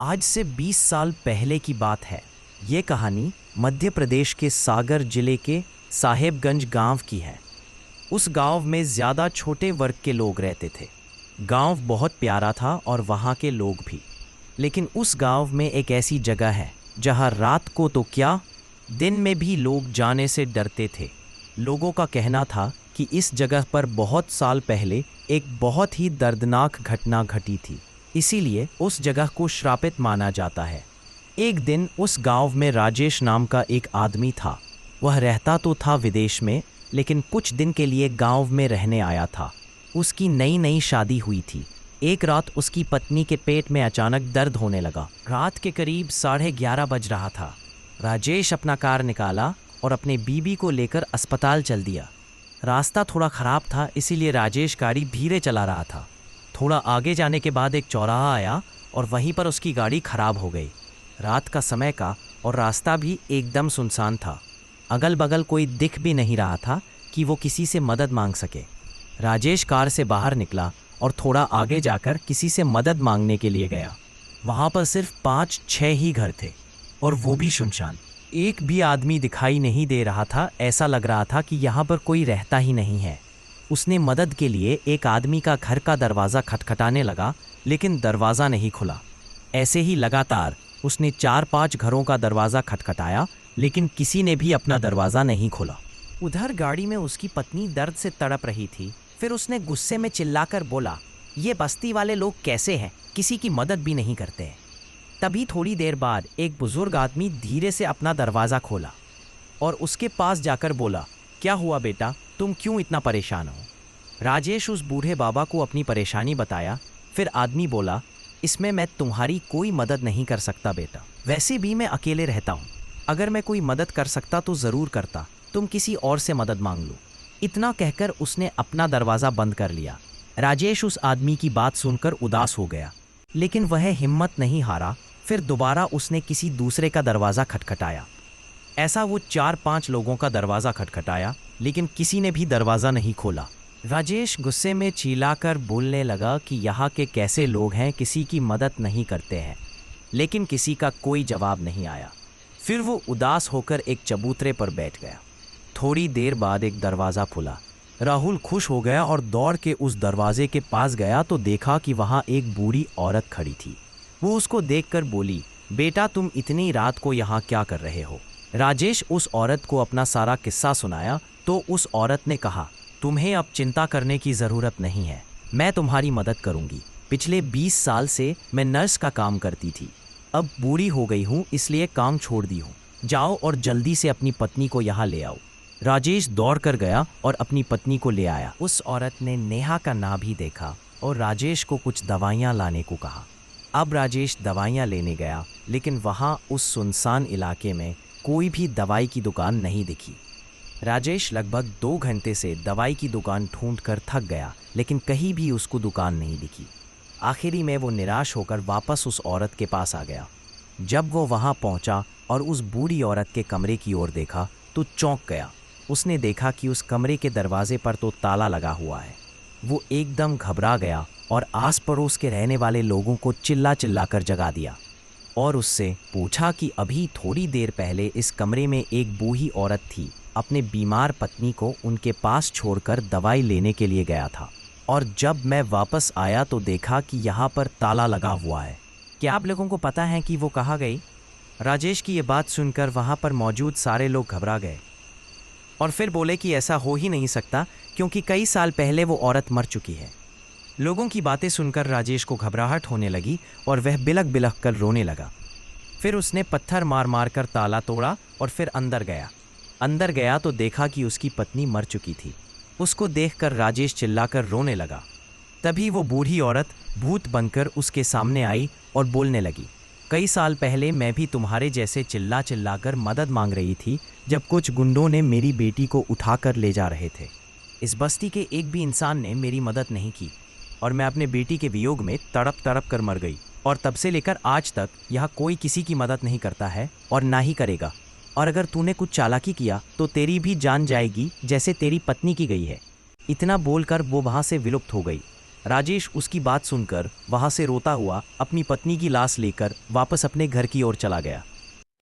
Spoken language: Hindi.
आज से 20 साल पहले की बात है। ये कहानी मध्य प्रदेश के सागर जिले के साहेबगंज गांव की है। उस गांव में ज़्यादा छोटे वर्ग के लोग रहते थे। गांव बहुत प्यारा था और वहाँ के लोग भी। लेकिन उस गांव में एक ऐसी जगह है जहाँ रात को तो क्या, दिन में भी लोग जाने से डरते थे। लोगों का कहना था कि इस जगह पर बहुत साल पहले एक बहुत ही दर्दनाक घटना घटी थी, इसीलिए उस जगह को श्रापित माना जाता है। एक दिन उस गांव में राजेश नाम का एक आदमी था। वह रहता तो था विदेश में, लेकिन कुछ दिन के लिए गांव में रहने आया था। उसकी नई नई शादी हुई थी। एक रात उसकी पत्नी के पेट में अचानक दर्द होने लगा। रात के करीब 11:30 बज रहा था। राजेश अपना कार निकाला और अपने बीबी को लेकर अस्पताल चल दिया। रास्ता थोड़ा ख़राब था, इसीलिए राजेश गाड़ी धीरे चला रहा था। थोड़ा आगे जाने के बाद एक चौराहा आया और वहीं पर उसकी गाड़ी खराब हो गई। रात का समय का और रास्ता भी एकदम सुनसान था। अगल बगल कोई दिख भी नहीं रहा था कि वो किसी से मदद मांग सके। राजेश कार से बाहर निकला और थोड़ा आगे जाकर किसी से मदद मांगने के लिए गया। वहाँ पर सिर्फ 5-6 ही घर थे और वो भी सुनसान। एक भी आदमी दिखाई नहीं दे रहा था। ऐसा लग रहा था कि यहाँ पर कोई रहता ही नहीं है। उसने मदद के लिए एक आदमी का घर का दरवाज़ा खटखटाने लगा, लेकिन दरवाज़ा नहीं खुला। ऐसे ही लगातार उसने 4-5 घरों का दरवाज़ा खटखटाया, लेकिन किसी ने भी अपना दरवाज़ा नहीं खोला। उधर गाड़ी में उसकी पत्नी दर्द से तड़प रही थी। फिर उसने गुस्से में चिल्लाकर बोला, ये बस्ती वाले लोग कैसे हैं, किसी की मदद भी नहीं करते हैं। तभी थोड़ी देर बाद एक बुजुर्ग आदमी धीरे से अपना दरवाज़ा खोला और उसके पास जाकर बोला, क्या हुआ बेटा, तुम क्यों इतना परेशान हो? राजेश उस बूढ़े बाबा को अपनी परेशानी बताया। फिर आदमी बोला, इसमें मैं तुम्हारी कोई मदद नहीं कर सकता बेटा। वैसे भी मैं अकेले रहता हूँ। अगर मैं कोई मदद कर सकता तो ज़रूर करता। तुम किसी और से मदद मांग लो। इतना कहकर उसने अपना दरवाज़ा बंद कर लिया। राजेश उस आदमी की बात सुनकर उदास हो गया, लेकिन वह हिम्मत नहीं हारा। फिर दोबारा उसने किसी दूसरे का दरवाज़ा खटखटाया। ऐसा वो 4-5 लोगों का दरवाज़ा खटखटाया, लेकिन किसी ने भी दरवाज़ा नहीं खोला। राजेश गुस्से में चिल्लाकर बोलने लगा कि यहाँ के कैसे लोग हैं, किसी की मदद नहीं करते हैं। लेकिन किसी का कोई जवाब नहीं आया। फिर वो उदास होकर एक चबूतरे पर बैठ गया। थोड़ी देर बाद एक दरवाज़ा खुला। राहुल खुश हो गया और दौड़ के उस दरवाजे के पास गया तो देखा कि वहाँ एक बूढ़ी औरत खड़ी थी। वो उसको देखकर बोली, बेटा तुम इतनी रात को यहाँ क्या कर रहे हो? राजेश उस औरत को अपना सारा किस्सा सुनाया तो उस औरत ने कहा, तुम्हें अब चिंता करने की ज़रूरत नहीं है, मैं तुम्हारी मदद करूँगी। पिछले 20 साल से मैं नर्स का काम करती थी। अब बूढ़ी हो गई हूँ, इसलिए काम छोड़ दी हूँ। जाओ और जल्दी से अपनी पत्नी को यहाँ ले आओ। राजेश दौड़ कर गया और अपनी पत्नी को ले आया। उस औरत ने नेहा का नाम भी देखा और राजेश को कुछ दवाइयाँ लाने को कहा। अब राजेश दवाइयाँ लेने गया, लेकिन वहाँ उस सुनसान इलाके में कोई भी दवाई की दुकान नहीं दिखी। राजेश लगभग 2 घंटे से दवाई की दुकान ढूंढकर थक गया, लेकिन कहीं भी उसको दुकान नहीं दिखी। आखिरी में वो निराश होकर वापस उस औरत के पास आ गया। जब वो वहाँ पहुँचा और उस बूढ़ी औरत के कमरे की ओर देखा तो चौंक गया। उसने देखा कि उस कमरे के दरवाजे पर तो ताला लगा हुआ है। वो एकदम घबरा गया और आस पड़ोस के रहने वाले लोगों को चिल्ला चिल्ला कर जगा दिया और उससे पूछा कि अभी थोड़ी देर पहले इस कमरे में एक बूढ़ी औरत थी। अपने बीमार पत्नी को उनके पास छोड़कर दवाई लेने के लिए गया था और जब मैं वापस आया तो देखा कि यहाँ पर ताला लगा हुआ है। क्या आप लोगों को पता है कि वो कहाँ गई? राजेश की ये बात सुनकर वहाँ पर मौजूद सारे लोग घबरा गए और फिर बोले कि ऐसा हो ही नहीं सकता, क्योंकि कई साल पहले वो औरत मर चुकी है। लोगों की बातें सुनकर राजेश को घबराहट होने लगी और वह बिलख बिलख कर रोने लगा। फिर उसने पत्थर मार मार कर ताला तोड़ा और फिर अंदर गया तो देखा कि उसकी पत्नी मर चुकी थी। उसको देखकर राजेश चिल्लाकर रोने लगा। तभी वो बूढ़ी औरत भूत बनकर उसके सामने आई और बोलने लगी, कई साल पहले मैं भी तुम्हारे जैसे चिल्ला चिल्लाकर मदद मांग रही थी, जब कुछ गुंडों ने मेरी बेटी को उठाकर ले जा रहे थे। इस बस्ती के एक भी इंसान ने मेरी मदद नहीं की और मैं अपने बेटी के वियोग में तड़प तड़प कर मर गई। और तब से लेकर आज तक यहाँ कोई किसी की मदद नहीं करता है और ना ही करेगा। और अगर तूने कुछ चालाकी किया तो तेरी भी जान जाएगी, जैसे तेरी पत्नी की गई है। इतना बोलकर वो वहाँ से विलुप्त हो गई। राजेश उसकी बात सुनकर वहां से रोता हुआ अपनी पत्नी की लाश लेकर वापस अपने घर की ओर चला गया।